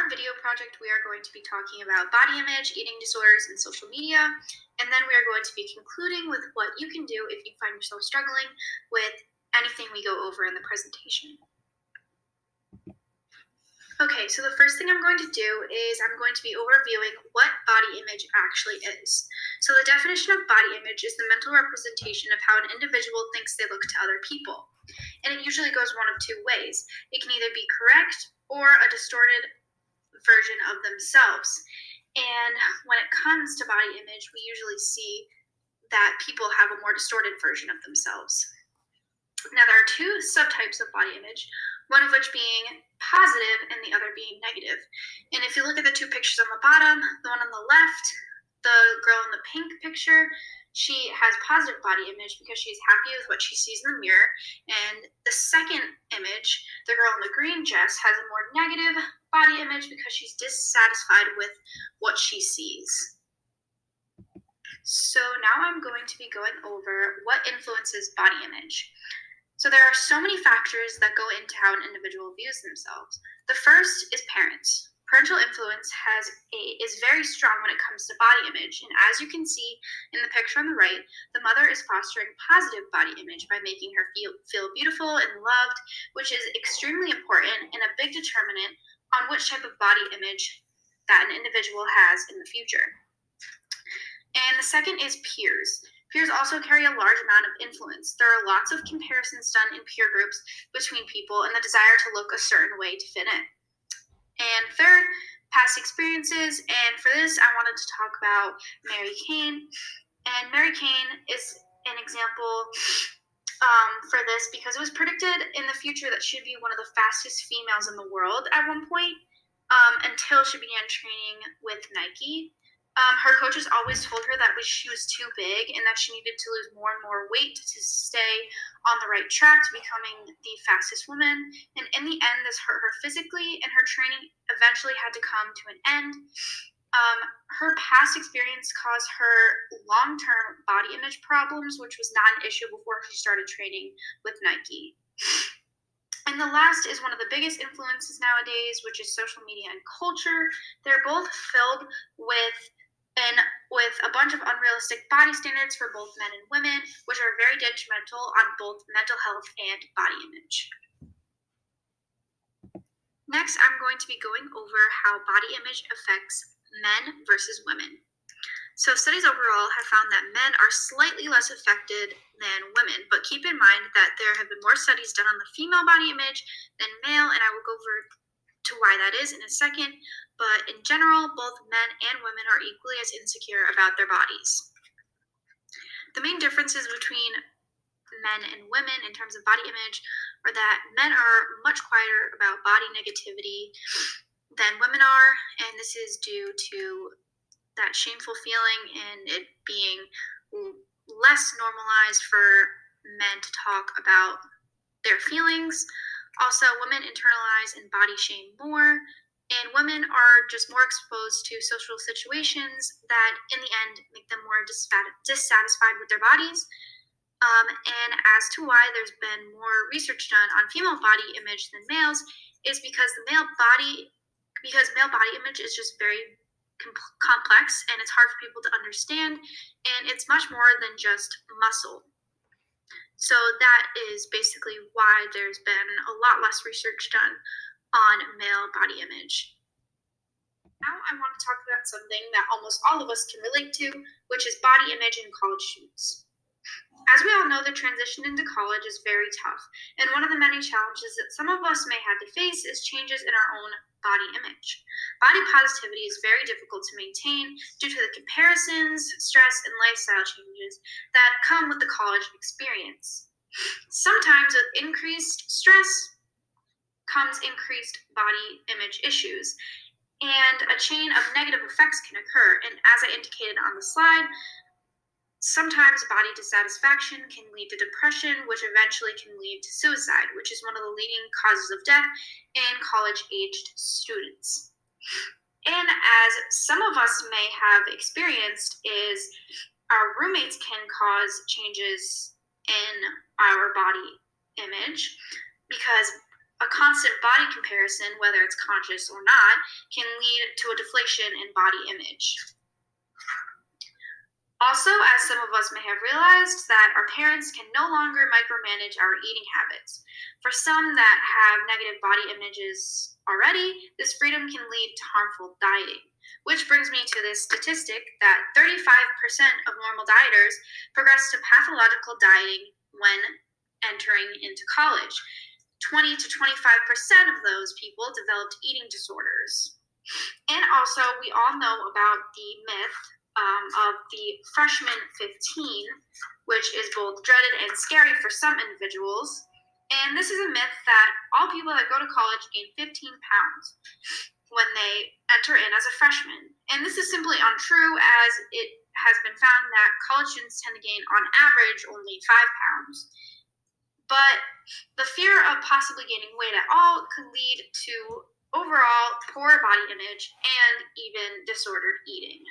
our video project, we are going to be talking about body image, eating disorders, and social media. And then we are going to be concluding with what you can do if you find yourself struggling with anything we go over in the presentation. Okay, so the first thing I'm going to do is I'm going to be overviewing what body image actually is. So the definition of body image is the mental representation of how an individual thinks they look to other people. And it usually goes one of two ways. It can either be correct or a distorted version of themselves. And when it comes to body image, we usually see that people have a more distorted version of themselves. Now, there are two subtypes of body image, one of which being positive and the other being negative. And if you look at the two pictures on the bottom, the one on the left, the girl in the pink picture, she has positive body image because she's happy with what she sees in the mirror. And the second image, the girl in the green dress, has a more negative body image because she's dissatisfied with what she sees. So now I'm going to be going over what influences body image. So there are so many factors that go into how an individual views themselves. The first is parents. Parental influence is very strong when it comes to body image, and as you can see in the picture on the right, the mother is fostering positive body image by making her feel beautiful and loved, which is extremely important and a big determinant on which type of body image that an individual has in the future. And the second is peers. Peers also carry a large amount of influence. There are lots of comparisons done in peer groups between people and the desire to look a certain way to fit in. And third, past experiences. And for this, I wanted to talk about Mary Kane. And Mary Kane is an example for this because it was predicted in the future that she'd be one of the fastest females in the world at one point until she began training with Nike. Her coaches always told her that she was too big and that she needed to lose more and more weight to stay on the right track to becoming the fastest woman. And in the end, this hurt her physically, and her training eventually had to come to an end. Her past experience caused her long-term body image problems, which was not an issue before she started training with Nike. And the last is one of the biggest influences nowadays, which is social media and culture. They're both filled with a bunch of unrealistic body standards for both men and women, which are very detrimental on both mental health and body image. Next, I'm going to be going over how body image affects men versus women. So studies overall have found that men are slightly less affected than women, but keep in mind that there have been more studies done on the female body image than male, and I will go over to why that is in a second. But in general, both men and women are equally as insecure about their bodies. The main differences between men and women in terms of body image are that men are much quieter about body negativity than women are, and this is due to that shameful feeling and it being less normalized for men to talk about their feelings. Also, women internalize and body shame more, and women are just more exposed to social situations that in the end make them more dissatisfied with their bodies. And as to why there's been more research done on female body image than males is because male body image is just very complex and it's hard for people to understand, and it's much more than just muscle. So that is basically why there's been a lot less research done on male body image. Now I want to talk about something that almost all of us can relate to, which is body image in college students. As we all know, the transition into college is very tough, and one of the many challenges that some of us may have to face is changes in our own body image. Body positivity is very difficult to maintain due to the comparisons, stress, and lifestyle changes that come with the college experience. Sometimes with increased stress comes increased body image issues, and a chain of negative effects can occur. And as I indicated on the slide, sometimes body dissatisfaction can lead to depression, which eventually can lead to suicide, which is one of the leading causes of death in college-aged students. And as some of us may have experienced, is our roommates can cause changes in our body image because A constant body comparison, whether it's conscious or not, can lead to a deflation in body image. Also, as some of us may have realized, that our parents can no longer micromanage our eating habits. For some that have negative body images already, this freedom can lead to harmful dieting. Which brings me to this statistic that 35% of normal dieters progress to pathological dieting when entering into college. 20 to 25% of those people developed eating disorders. And also, we all know about the myth of the freshman 15, which is both dreaded and scary for some individuals. And this is a myth that all people that go to college gain 15 pounds when they enter in as a freshman. And this is simply untrue, as it has been found that college students tend to gain, on average, only 5 pounds. But the fear of possibly gaining weight at all could lead to overall poor body image and even disordered eating.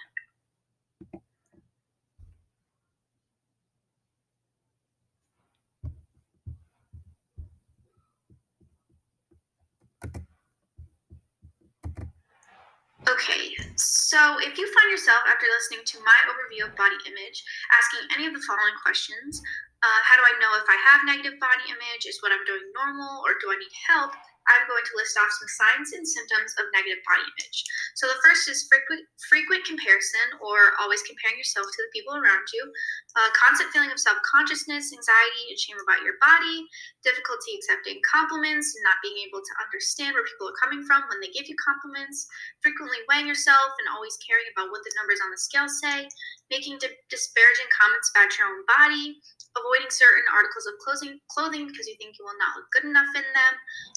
Okay, so if you find yourself, after listening to my overview of body image, asking any of the following questions: how do I know if I have negative body image? Is what I'm doing normal, or do I need help? I'm going to list off some signs and symptoms of negative body image. So the first is frequent comparison, or always comparing yourself to the people around you. Constant feeling of self-consciousness, anxiety, and shame about your body. Difficulty accepting compliments, and not being able to understand where people are coming from when they give you compliments. Frequently weighing yourself and always caring about what the numbers on the scale say. Making disparaging comments about your own body. Avoiding certain articles of clothing because you think you will not look good enough in them.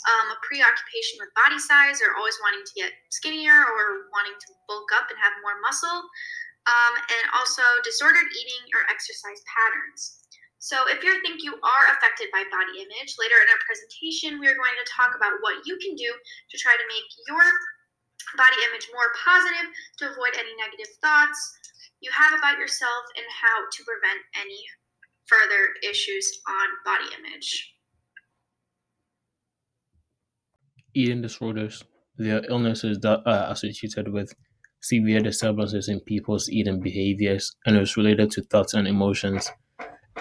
A preoccupation with body size, or always wanting to get skinnier or wanting to bulk up and have more muscle. And also disordered eating or exercise patterns. So if you think you are affected by body image, later in our presentation, we are going to talk about what you can do to try to make your body image more positive, to avoid any negative thoughts you have about yourself, and how to prevent any further issues on body image. Eating disorders. They are illnesses that are associated with severe disturbances in people's eating behaviors and is related to thoughts and emotions.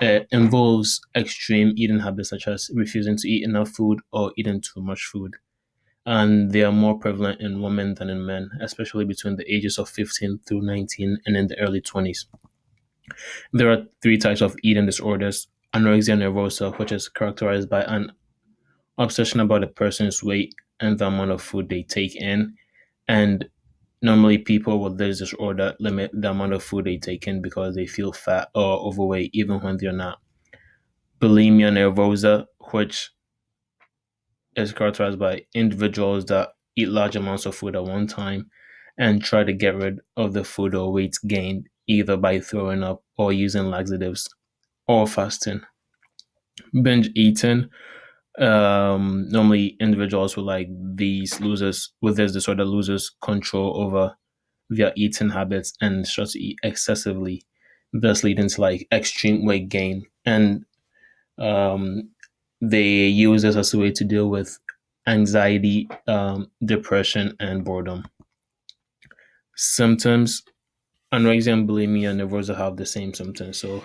It involves extreme eating habits such as refusing to eat enough food or eating too much food. And they are more prevalent in women than in men, especially between the ages of 15 through 19 and in the early 20s. There are three types of eating disorders: anorexia nervosa, which is characterized by an obsession about a person's weight and the amount of food they take in. And normally, people with this disorder limit the amount of food they take in because they feel fat or overweight, even when they're not. Bulimia nervosa, which is characterized by individuals that eat large amounts of food at one time and try to get rid of the food or weight gained either by throwing up or using laxatives or fasting. Binge eating, normally individuals with this disorder loses control over their eating habits and start to eat excessively, thus leading to like extreme weight gain. And um, they use this as a way to deal with anxiety, depression, and boredom. Symptoms: anorexia and bulimia and nervosa have the same symptoms, so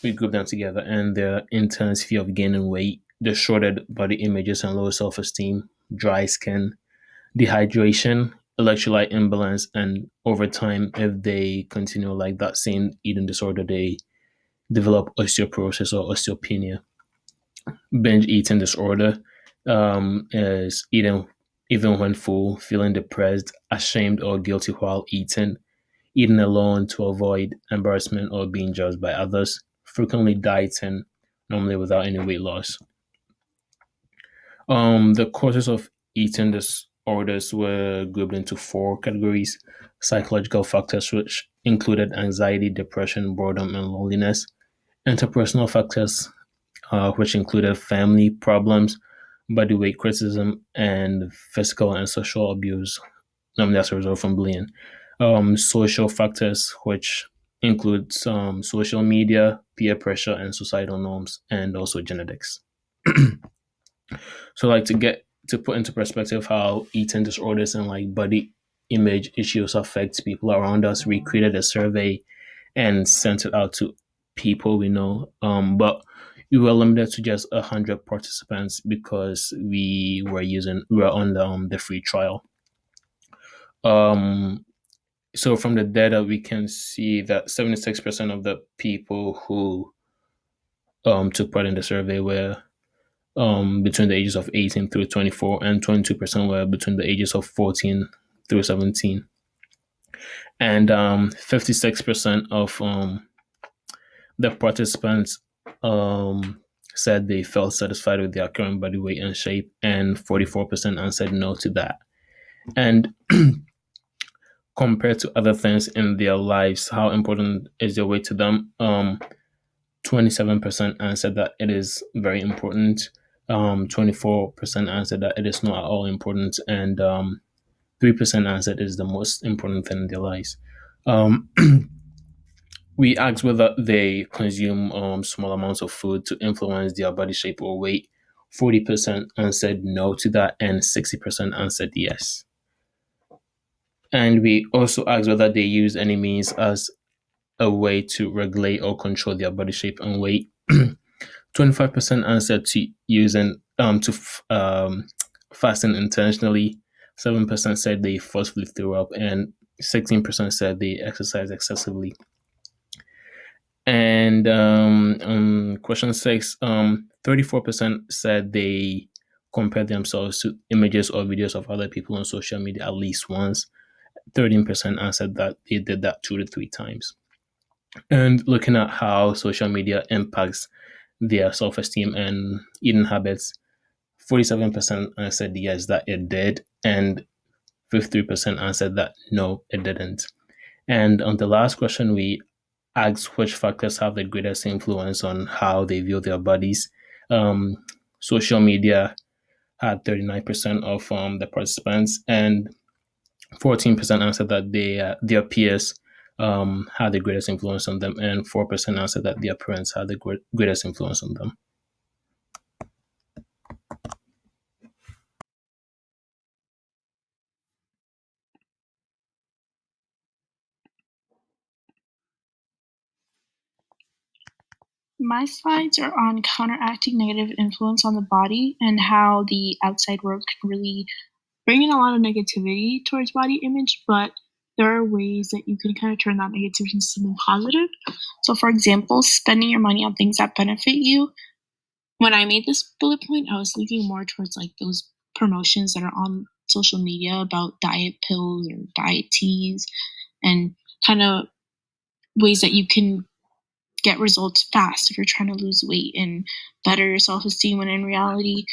we group them together. And their intense fear of gaining weight, distorted body images and low self-esteem, dry skin, dehydration, electrolyte imbalance, and over time, if they continue like that same eating disorder, they develop osteoporosis or osteopenia. Binge eating disorder is eating even when full, feeling depressed, ashamed, or guilty while eating, eating alone to avoid embarrassment or being judged by others, frequently dieting, normally without any weight loss. The causes of eating disorders were grouped into four categories: psychological factors, which included anxiety, depression, boredom, and loneliness; interpersonal factors, which included family problems, body weight criticism, and physical and social abuse, normally as a result from bullying. Social factors, which include some social media, peer pressure, and societal norms, and also genetics. So like to put into perspective how eating disorders and like body image issues affect people around us, we created a survey and sent it out to people we know. But we were limited to just 100 participants because we were on the free trial. Um, so from the data, we can see that 76% of the people who took part in the survey were between the ages of 18 through 24, and 22% were between the ages of 14 through 17. And 56% of the participants said they felt satisfied with their current body weight and shape, and 44% answered no to that. And compared to other things in their lives, how important is their weight to them? 27% answered that it is very important. 24% answered that it is not at all important, and 3% answered it is the most important thing in their lives. Um, we asked whether they consume small amounts of food to influence their body shape or weight. 40% answered no to that, and 60% answered yes. And we also asked whether they use any means as a way to regulate or control their body shape and weight. 25% answered to using fasting intentionally. 7% said they forcefully threw up, and 16% said they exercise excessively. And question six, 34% said they compared themselves to images or videos of other people on social media at least once. 13% answered that they did that 2 to 3 times. And looking at how social media impacts their self-esteem and eating habits, 47% answered yes, that it did, and 53% answered that no, it didn't. And on the last question, we asked which factors have the greatest influence on how they view their bodies. Um, Social media had 39% of the participants, and 14% answered that their peers had the greatest influence on them, and 4% answered that their parents had the greatest influence on them. My slides are on counteracting negative influence on the body and how the outside world can really bring in a lot of negativity towards body image, but there are ways that you can kind of turn that negativity into something positive. So, for example, spending your money on things that benefit you. When I made this bullet point, I was thinking more towards like those promotions that are on social media about diet pills or diet teas and kind of ways that you can get results fast if you're trying to lose weight and better your self-esteem, when in reality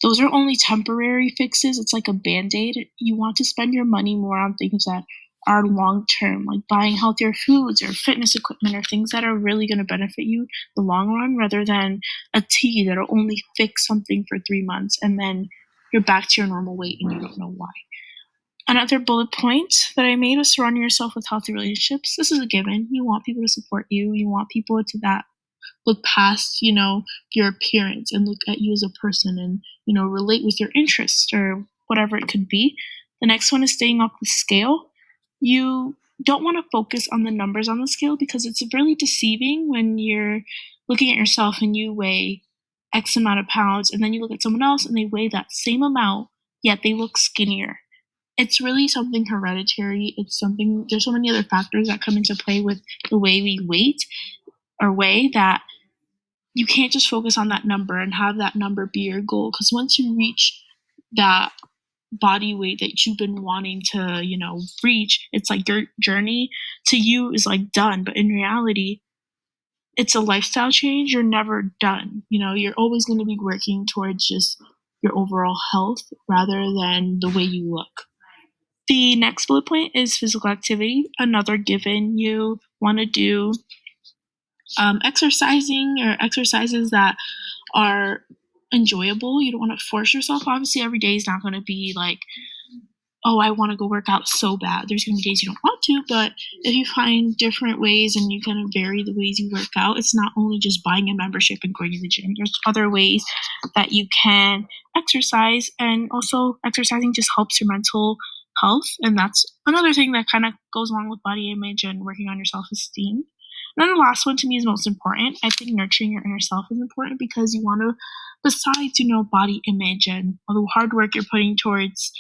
those are only temporary fixes. It's like a band-aid. You want to spend your money more on things that are long term, like buying healthier foods or fitness equipment or things that are really going to benefit you the long run, rather than a tea that'll only fix something for 3 months and then you're back to your normal weight and you don't know why. Another bullet point that I made was surrounding yourself with healthy relationships. This is a given. You want people to support you. You want people to that look past, your appearance and look at you as a person and, relate with your interests or whatever it could be. The next one is staying off the scale. You don't want to focus on the numbers on the scale because it's really deceiving when you're looking at yourself and you weigh X amount of pounds and then you look at someone else and they weigh that same amount, yet they look skinnier. It's really something hereditary. There's so many other factors that come into play with the way we weight or weigh that you can't just focus on that number and have that number be your goal. Because once you reach that body weight that you've been wanting to, reach, it's like your journey to you is like done. But in reality, it's a lifestyle change. You're never done. You're always going to be working towards just your overall health rather than the way you look. The next bullet point is physical activity. Another given. You want to do exercising or exercises that are enjoyable. You don't want to force yourself. Obviously, every day is not going to be like oh, I want to go work out so bad. There's going to be days you don't want to, but if you find different ways and you kind of vary the ways you work out, it's not only just buying a membership and going to the gym. There's other ways that you can exercise, and also exercising just helps your mental health. And that's another thing that kind of goes along with body image and working on your self-esteem. And then the last one to me is most important. I think nurturing your inner self is important because you want to, besides, body image and all the hard work you're putting towards,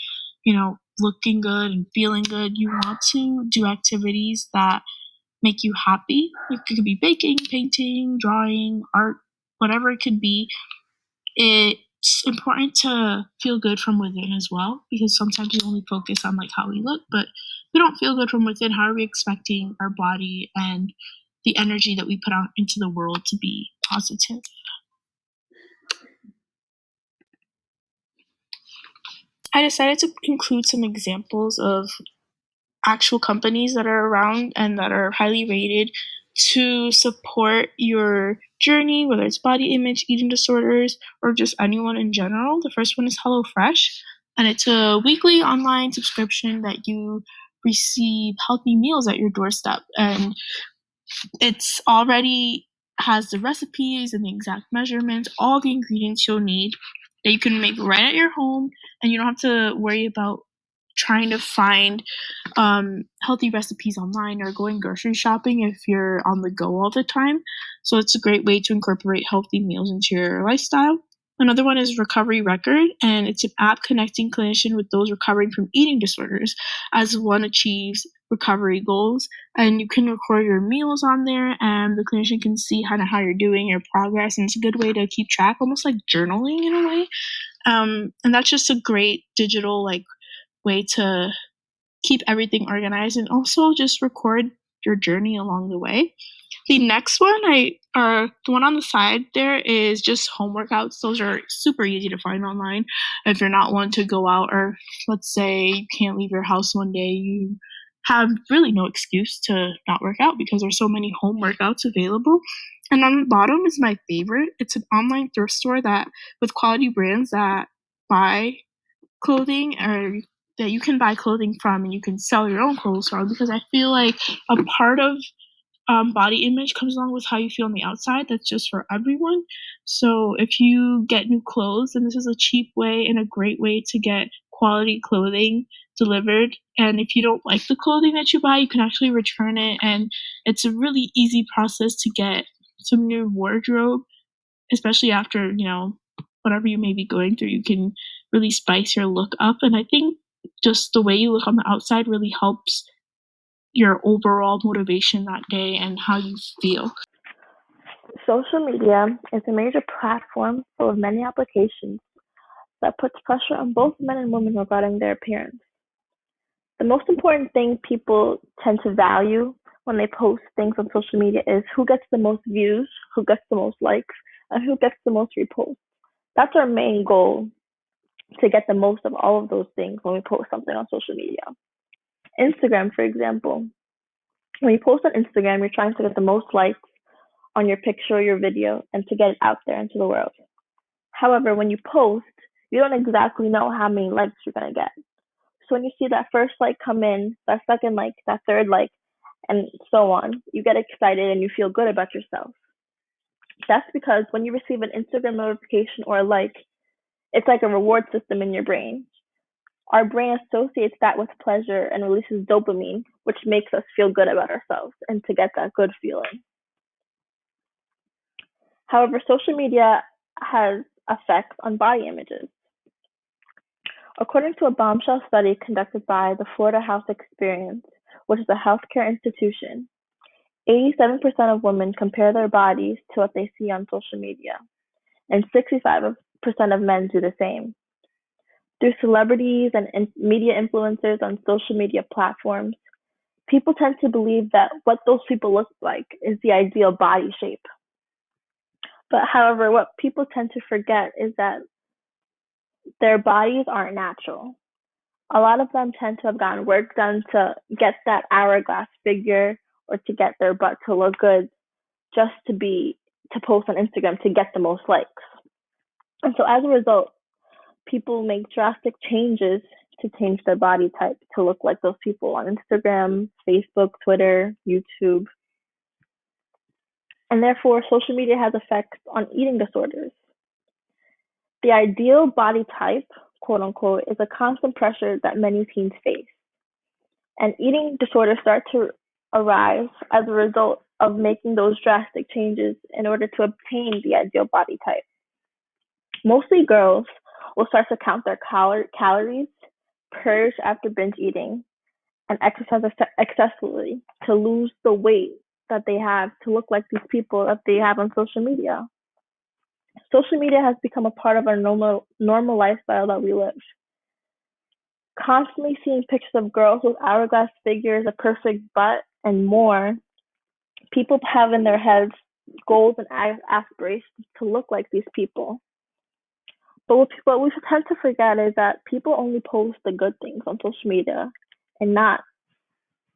looking good and feeling good, you want to do activities that make you happy. It could be baking, painting, drawing, art, whatever it could be. It's important to feel good from within as well, because sometimes we only focus on how we look, but if we don't feel good from within, how are we expecting our body and the energy that we put out into the world to be positive? I decided to include some examples of actual companies that are around and that are highly rated to support your journey, whether it's body image, eating disorders, or just anyone in general. The first one is HelloFresh, and it's a weekly online subscription that you receive healthy meals at your doorstep. And it's already has the recipes and the exact measurements, all the ingredients you'll need that you can make right at your home, and you don't have to worry about trying to find healthy recipes online or going grocery shopping if you're on the go all the time. So it's a great way to incorporate healthy meals into your lifestyle. Another one is Recovery Record, and it's an app connecting clinicians with those recovering from eating disorders as one achieves recovery goals. And you can record your meals on there, and the clinician can see how you're doing, your progress, and it's a good way to keep track, almost like journaling in a way. And that's just a great digital way to keep everything organized and also just record your journey along the way. The next one, the one on the side there, is just home workouts. Those are super easy to find online. If you're not one to go out, or let's say you can't leave your house one day, you have really no excuse to not work out because there's so many home workouts available. And on the bottom is my favorite. It's an online thrift store that with quality brands that buy clothing, or that you can buy clothing from and you can sell your own clothes from, because I feel like a part of body image comes along with how you feel on the outside. That's just for everyone. So if you get new clothes, and this is a cheap way and a great way to get quality clothing delivered, and if you don't like the clothing that you buy, you can actually return it, and it's a really easy process to get some new wardrobe, especially after whatever you may be going through. You can really spice your look up, and I think just the way you look on the outside really helps your overall motivation that day and how you feel. Social media is a major platform full of many applications that puts pressure on both men and women regarding their appearance. The most important thing people tend to value when they post things on social media is who gets the most views, who gets the most likes, and who gets the most reposts. That's our main goal, to get the most of all of those things when we post something on social media. Instagram, for example. When you post on Instagram, you're trying to get the most likes on your picture or your video and to get it out there into the world. However, when you post, you don't exactly know how many likes you're going to get. So when you see that first like come in, that second like, that third like, and so on, you get excited and you feel good about yourself. That's because when you receive an Instagram notification or a like, it's like a reward system in your brain. Our brain associates that with pleasure and releases dopamine, which makes us feel good about ourselves and to get that good feeling. However, social media has effects on body images. According to a bombshell study conducted by the Florida House Experience, which is a healthcare institution, 87% of women compare their bodies to what they see on social media, and 65% of men do the same. Through celebrities and media influencers on social media platforms, people tend to believe that what those people look like is the ideal body shape. But however, what people tend to forget is that their bodies aren't natural. A lot of them tend to have gotten work done to get that hourglass figure or to get their butt to look good just to post on Instagram to get the most likes. And so as a result, people make drastic changes to change their body type to look like those people on Instagram, Facebook, Twitter, YouTube. And therefore, social media has effects on eating disorders. The ideal body type, quote unquote, is a constant pressure that many teens face. And eating disorders start to arise as a result of making those drastic changes in order to obtain the ideal body type. Mostly girls will start to count their calories, purge after binge eating, and exercise excessively to lose the weight that they have to look like these people that they have on social media. Social media has become a part of our normal lifestyle that we live. Constantly seeing pictures of girls with hourglass figures, a perfect butt, and more, people have in their heads goals and aspirations to look like these people. But what we tend to forget is that people only post the good things on social media and not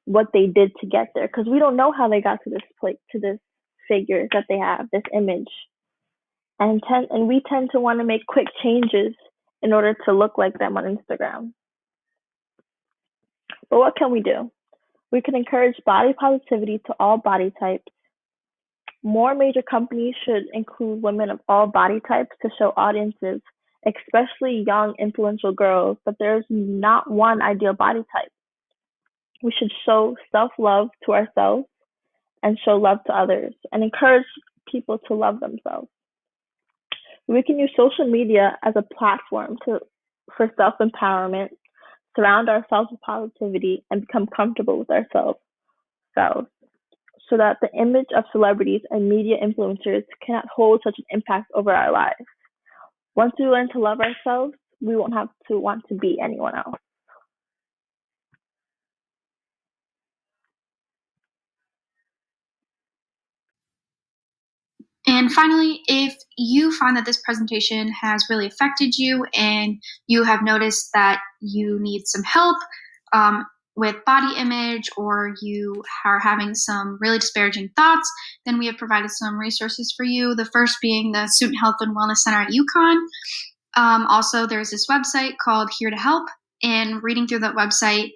what they did to get there, because we don't know how they got to this place, to this figure that they have, this image. And we tend to want to make quick changes in order to look like them on Instagram. But what can we do? We can encourage body positivity to all body types. More major companies should include women of all body types to show audiences, especially young, influential girls, that there's not one ideal body type. We should show self-love to ourselves and show love to others and encourage people to love themselves. We can use social media as a platform for self-empowerment, surround ourselves with positivity, and become comfortable with ourselves, so that the image of celebrities and media influencers cannot hold such an impact over our lives. Once we learn to love ourselves, we won't have to want to be anyone else. And finally, if you find that this presentation has really affected you and you have noticed that you need some help with body image, or you are having some really disparaging thoughts, then we have provided some resources for you. The first being the Student Health and Wellness Center at UConn. Also, there's this website called Here to Help, and reading through that website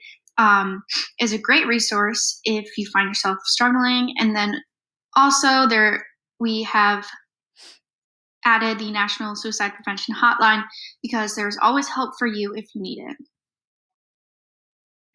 is a great resource if you find yourself struggling. And then also we have added the National Suicide Prevention Hotline, because there's always help for you if you need it.